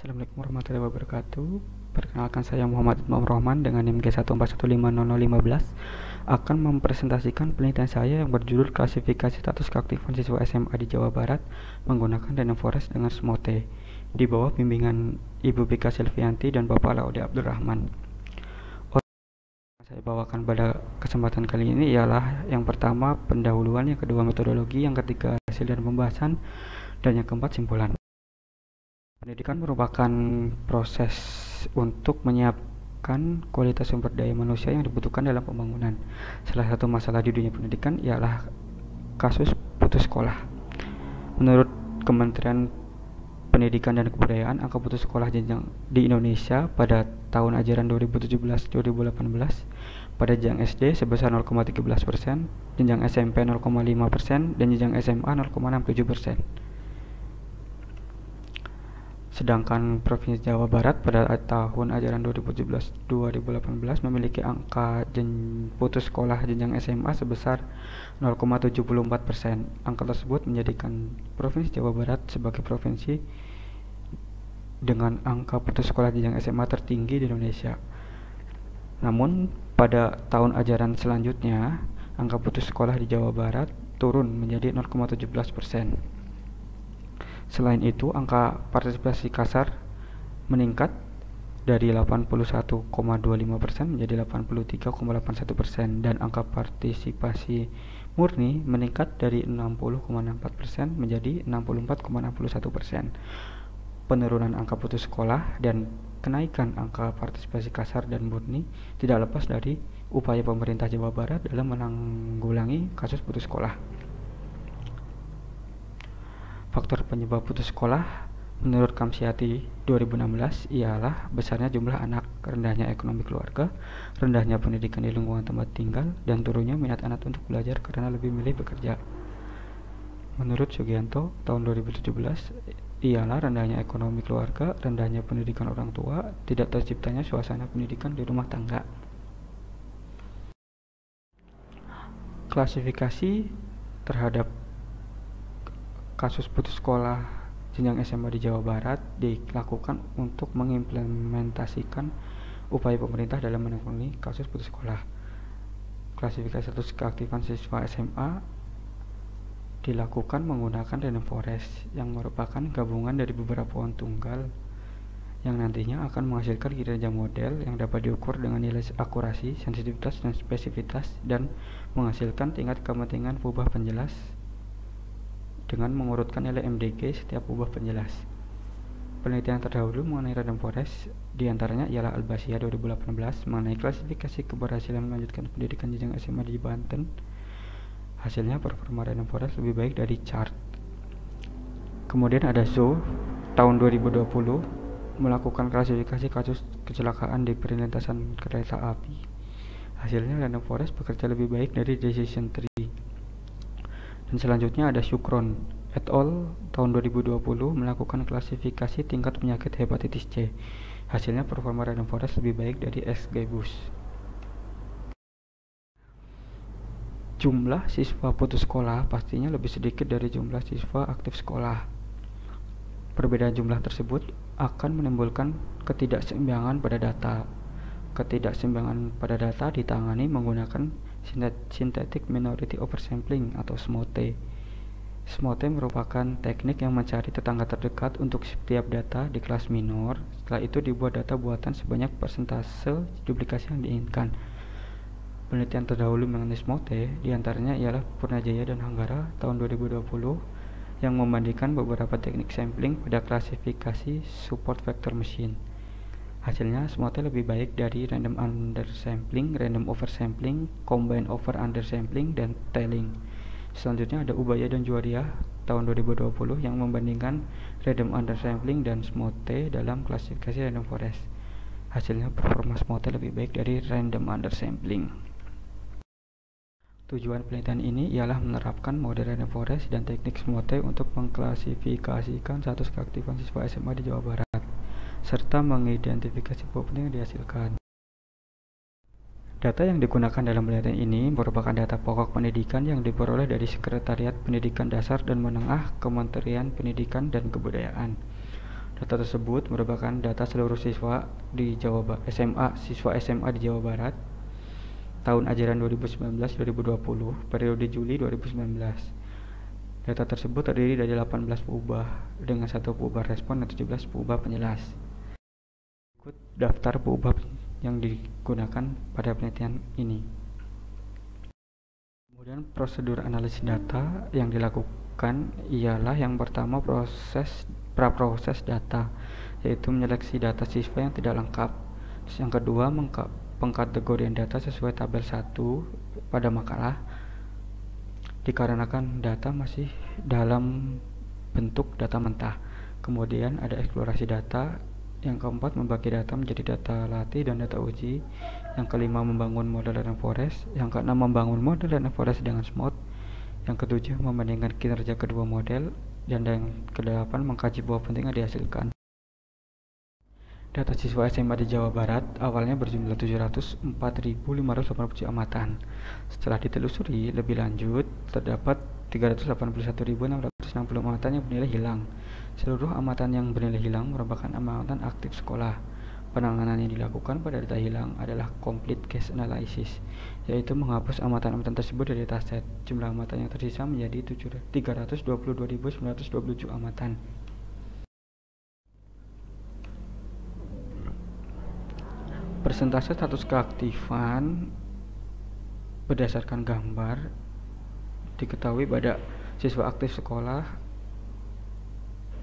Assalamualaikum warahmatullahi wabarakatuh. Perkenalkan, saya Muhammad Ibnu Rahman dengan NIM G141500015 akan mempresentasikan penelitian saya yang berjudul klasifikasi status keaktifan siswa SMA di Jawa Barat menggunakan Random Forest dengan Smote di bawah bimbingan Ibu Bika Silvianti dan Bapak Laude Abdurrahman. Saya bawakan pada kesempatan kali ini ialah yang pertama pendahuluan, yang kedua metodologi, yang ketiga hasil dan pembahasan, dan yang keempat simpulan. Pendidikan merupakan proses untuk menyiapkan kualitas sumber daya manusia yang dibutuhkan dalam pembangunan. Salah satu masalah di dunia pendidikan ialah kasus putus sekolah. Menurut Kementerian Pendidikan dan Kebudayaan, angka putus sekolah jenjang di Indonesia pada tahun ajaran 2017-2018 pada jenjang SD sebesar 0,13%, jenjang SMP 0,5%, dan jenjang SMA 0,67%. Sedangkan Provinsi Jawa Barat pada tahun ajaran 2017-2018 memiliki angka putus sekolah jenjang SMA sebesar 0,74%. Angka tersebut menjadikan Provinsi Jawa Barat sebagai provinsi dengan angka putus sekolah jenjang SMA tertinggi di Indonesia. Namun pada tahun ajaran selanjutnya, angka putus sekolah di Jawa Barat turun menjadi 0,17%. Selain itu, angka partisipasi kasar meningkat dari 81,25% menjadi 83,81%, dan angka partisipasi murni meningkat dari 60,64% menjadi 64,61%. Penurunan angka putus sekolah dan kenaikan angka partisipasi kasar dan murni tidak lepas dari upaya pemerintah Jawa Barat dalam menanggulangi kasus putus sekolah. Faktor penyebab putus sekolah menurut Kamsiati 2016 ialah besarnya jumlah anak, rendahnya ekonomi keluarga, rendahnya pendidikan di lingkungan tempat tinggal, dan turunnya minat anak untuk belajar karena lebih milih bekerja. Menurut Sugianto tahun 2017 ialah rendahnya ekonomi keluarga, rendahnya pendidikan orang tua, tidak terciptanya suasana pendidikan di rumah tangga. Klasifikasi terhadap kasus putus sekolah jenjang SMA di Jawa Barat dilakukan untuk mengimplementasikan upaya pemerintah dalam menangani kasus putus sekolah. Klasifikasi status keaktifan siswa SMA dilakukan menggunakan Random Forest yang merupakan gabungan dari beberapa pohon tunggal yang nantinya akan menghasilkan kinerja model yang dapat diukur dengan nilai akurasi, sensitivitas, dan spesifitas, dan menghasilkan tingkat kepentingan ubah penjelas dengan mengurutkan nilai MDG setiap ubah penjelas. Penelitian terdahulu mengenai Random Forest diantaranya ialah Al-Basiyah 2018 mengenai klasifikasi keberhasilan melanjutkan pendidikan jenjang SMA di Banten. Hasilnya performa Random Forest lebih baik dari chart. Kemudian ada Zhou tahun 2020 melakukan klasifikasi kasus kecelakaan di perlintasan kereta api. Hasilnya Random Forest bekerja lebih baik dari Decision Tree. Dan selanjutnya ada Syukron et al. Tahun 2020 melakukan klasifikasi tingkat penyakit hepatitis C. Hasilnya performa Random Forest lebih baik dari XGBoost. Jumlah siswa putus sekolah pastinya lebih sedikit dari jumlah siswa aktif sekolah. Perbedaan jumlah tersebut akan menimbulkan ketidakseimbangan pada data. Ketidakseimbangan pada data ditangani menggunakan Synthetic Minority Oversampling atau SMOTE. SMOTE merupakan teknik yang mencari tetangga terdekat untuk setiap data di kelas minor. Setelah itu dibuat data buatan sebanyak persentase duplikasi yang diinginkan. Penelitian terdahulu mengenai SMOTE diantaranya ialah Purnajaya dan Hanggara tahun 2020 yang membandingkan beberapa teknik sampling pada klasifikasi support vector machine. Hasilnya SMOTE lebih baik dari random undersampling, random oversampling, combine over undersampling, dan tailing. Selanjutnya ada Ubaya dan Juwariah tahun 2020 yang membandingkan random undersampling dan SMOTE dalam klasifikasi Random Forest. Hasilnya performa SMOTE lebih baik dari random undersampling. Tujuan penelitian ini ialah menerapkan model Random Forest dan teknik SMOTE untuk mengklasifikasikan status keaktifan siswa SMA di Jawa Barat, serta mengidentifikasi pola yang dihasilkan. Data yang digunakan dalam penelitian ini merupakan data pokok pendidikan yang diperoleh dari Sekretariat Pendidikan Dasar dan Menengah Kementerian Pendidikan dan Kebudayaan. Data tersebut merupakan data seluruh siswa di siswa SMA di Jawa Barat tahun ajaran 2019-2020, periode Juli 2019. Data tersebut terdiri dari 18 peubah dengan 1 peubah respon dan 17 peubah penjelas. Berikut daftar peubah yang digunakan pada penelitian ini. Kemudian prosedur analisis data yang dilakukan ialah yang pertama praproses data, yaitu menyeleksi data siswa yang tidak lengkap. Yang kedua, pengkategorian data sesuai tabel 1 pada makalah dikarenakan data masih dalam bentuk data mentah. Kemudian ada eksplorasi data. Yang keempat, membagi data menjadi data latih dan data uji. Yang kelima, membangun model random forest. Yang keenam, membangun model random forest dengan smooth. Yang ketujuh, membandingkan kinerja kedua model. Dan yang kedelapan, mengkaji bahwa penting yang dihasilkan. Data siswa SMA di Jawa Barat awalnya berjumlah 704.587 amatan. Setelah ditelusuri lebih lanjut, terdapat 381.660 amatan yang bernilai hilang. Seluruh amatan yang bernilai hilang merupakan amatan aktif sekolah. Penanganan yang dilakukan pada data hilang adalah complete case analysis, yaitu menghapus amatan-amatan tersebut dari dataset. Jumlah amatan yang tersisa menjadi 322.927 amatan. Persentase status keaktifan berdasarkan gambar diketahui pada siswa aktif sekolah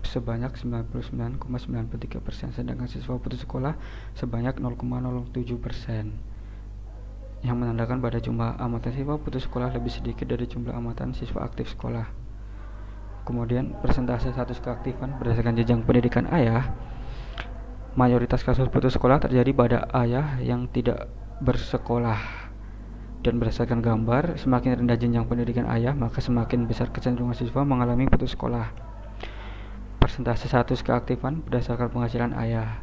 sebanyak 99,93%, sedangkan siswa putus sekolah sebanyak 0,07%, yang menandakan pada jumlah amatan siswa putus sekolah lebih sedikit dari jumlah amatan siswa aktif sekolah. Kemudian persentase status keaktifan berdasarkan jenjang pendidikan ayah. Mayoritas kasus putus sekolah terjadi pada ayah yang tidak bersekolah. Dan berdasarkan gambar, semakin rendah jenjang pendidikan ayah, maka semakin besar kecenderungan siswa mengalami putus sekolah. Persentase status keaktifan berdasarkan penghasilan ayah.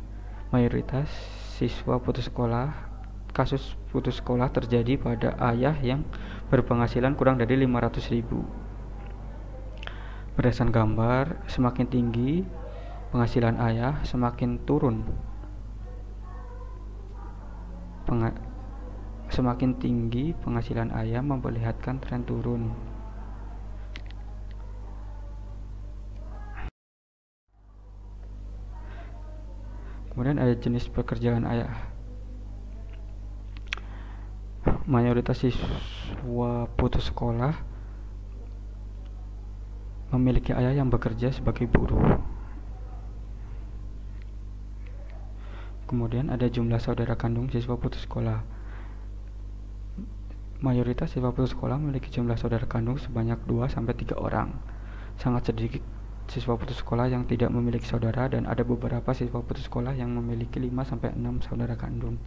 Mayoritas siswa putus sekolah, kasus putus sekolah terjadi pada ayah yang berpenghasilan kurang dari 500.000. Berdasarkan gambar, semakin tinggi penghasilan ayah, semakin turun. Semakin tinggi penghasilan ayah memperlihatkan tren turun. Kemudian ada jenis pekerjaan ayah. Mayoritas siswa putus sekolah memiliki ayah yang bekerja sebagai buruh. Kemudian ada jumlah saudara kandung siswa putus sekolah. Mayoritas siswa putus sekolah memiliki jumlah saudara kandung sebanyak 2-3 orang. Sangat sedikit siswa putus sekolah yang tidak memiliki saudara, dan ada beberapa siswa putus sekolah yang memiliki 5-6 saudara kandung.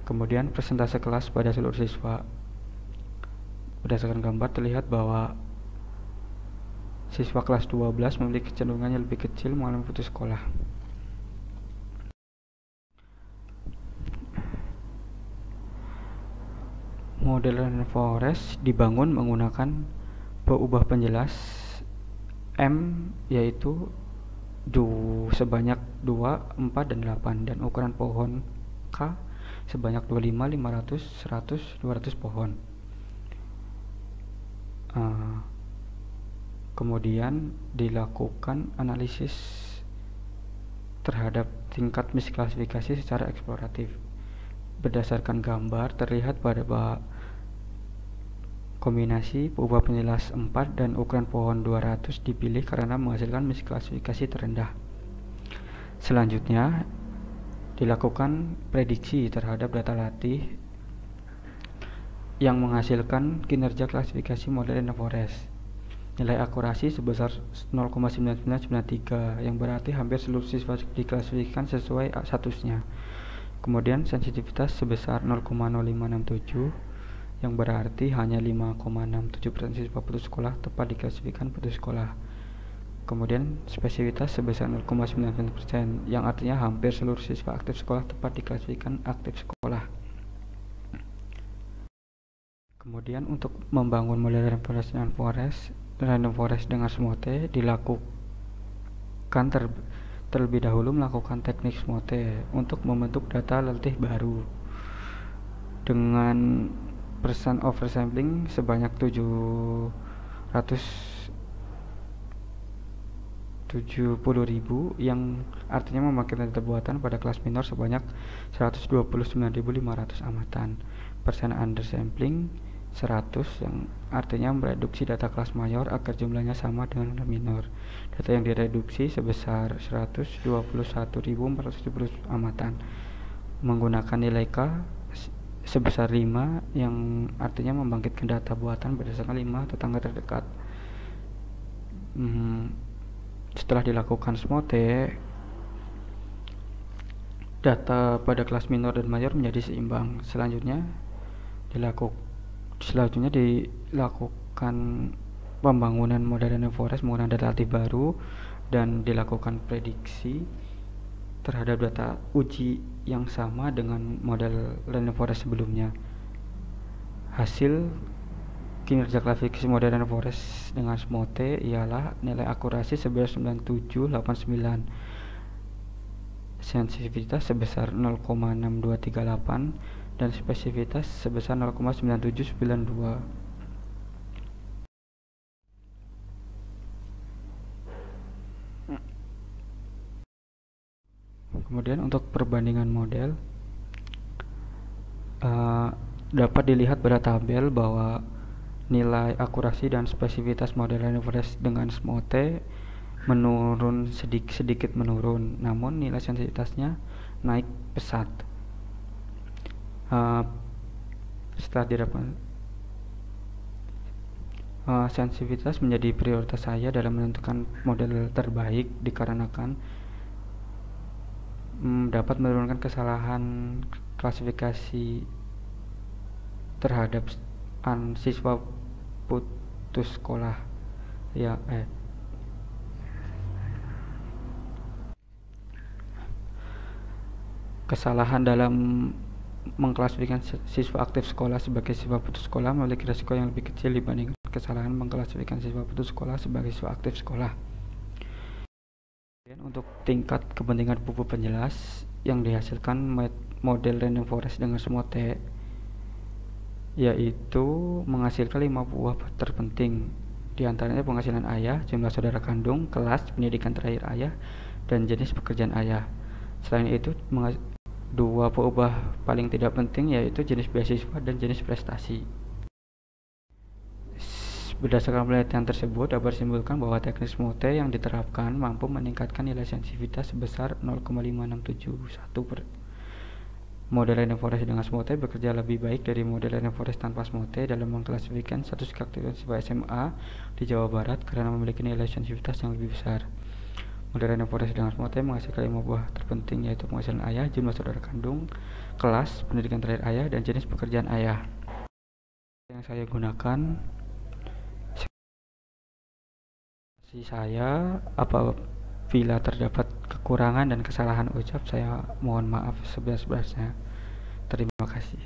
Kemudian persentase kelas pada seluruh siswa. Berdasarkan gambar terlihat bahwa siswa kelas 12 memiliki kecenderungan yang lebih kecil mengalami putus sekolah. Model random forest dibangun menggunakan peubah penjelas M, yaitu sebanyak 2, 4, dan 8, dan ukuran pohon K sebanyak 25, 500, 100, 200 pohon. Kemudian dilakukan analisis terhadap tingkat misklasifikasi secara eksploratif. Berdasarkan gambar terlihat pada kombinasi peubah penjelas 4 dan ukuran pohon 200 dipilih karena menghasilkan misklasifikasi terendah. Selanjutnya dilakukan prediksi terhadap data latih yang menghasilkan kinerja klasifikasi model random forest. Nilai akurasi sebesar 0,9993, yang berarti hampir seluruh siswa diklasifikasikan sesuai statusnya. Kemudian sensitivitas sebesar 0,0567, yang berarti hanya 5,67% siswa putus sekolah tepat diklasifikasikan putus sekolah. Kemudian spesifitas sebesar 0,99%, yang artinya hampir seluruh siswa aktif sekolah tepat diklasifikasikan aktif sekolah. Kemudian untuk membangun model random forest dengan SMOTE dilakukan terlebih dahulu melakukan teknik SMOTE untuk membentuk data letih baru dengan percent oversampling sebanyak 770.000, yang artinya membangkitkan data buatan pada kelas minor sebanyak 129.500 amatan. Persen undersampling 100, yang artinya mereduksi data kelas mayor agar jumlahnya sama dengan minor. Data yang direduksi sebesar 121.470 amatan menggunakan nilai K sebesar 5, yang artinya membangkitkan data buatan berdasarkan 5 tetangga terdekat. Setelah dilakukan SMOTE, data pada kelas minor dan mayor menjadi seimbang. Selanjutnya dilakukan pembangunan model random forest menggunakan data relatif baru dan dilakukan prediksi terhadap data uji yang sama dengan model random forest sebelumnya. Hasil kinerja klasifikasi model random forest dengan SMOTE ialah nilai akurasi sebesar 9789, sensitivitas sebesar 0,6238, dan spesifitas sebesar 0,9792. Kemudian untuk perbandingan model, dapat dilihat pada tabel bahwa nilai akurasi dan spesifitas model random forest dengan SMOTE menurun sedikit menurun, namun nilai sensitivitasnya naik pesat. Setelah didapat sensitivitas menjadi prioritas saya dalam menentukan model terbaik dikarenakan dapat menurunkan kesalahan klasifikasi terhadap siswa putus sekolah kesalahan dalam mengklasifikasi siswa aktif sekolah sebagai siswa putus sekolah memiliki risiko yang lebih kecil dibandingkan kesalahan mengklasifikasi siswa putus sekolah sebagai siswa aktif sekolah. Kemudian untuk tingkat kepentingan pupuk penjelas yang dihasilkan model random forest dengan SMOTE, yaitu menghasilkan 5 buah terpenting, diantaranya penghasilan ayah, jumlah saudara kandung, kelas pendidikan terakhir ayah, dan jenis pekerjaan ayah. Selain itu, 2 perubahan paling tidak penting, yaitu jenis beasiswa dan jenis prestasi. Berdasarkan penelitian tersebut dapat disimpulkan bahwa teknik SMOTE yang diterapkan mampu meningkatkan nilai sensitivitas sebesar 0,5671. Model random forest dengan SMOTE bekerja lebih baik dari model random forest tanpa SMOTE dalam mengklasifikasikan status keaktifan siswa SMA di Jawa Barat karena memiliki nilai sensitivitas yang lebih besar. Model random forest dengan SMOTE menghasilkan 5 buah terpenting, yaitu penghasilan ayah, jumlah saudara kandung, kelas pendidikan terakhir ayah, dan jenis pekerjaan ayah. Yang saya gunakan saya, apabila terdapat kekurangan dan kesalahan ucap, saya mohon maaf sebesar-besarnya. Terima kasih.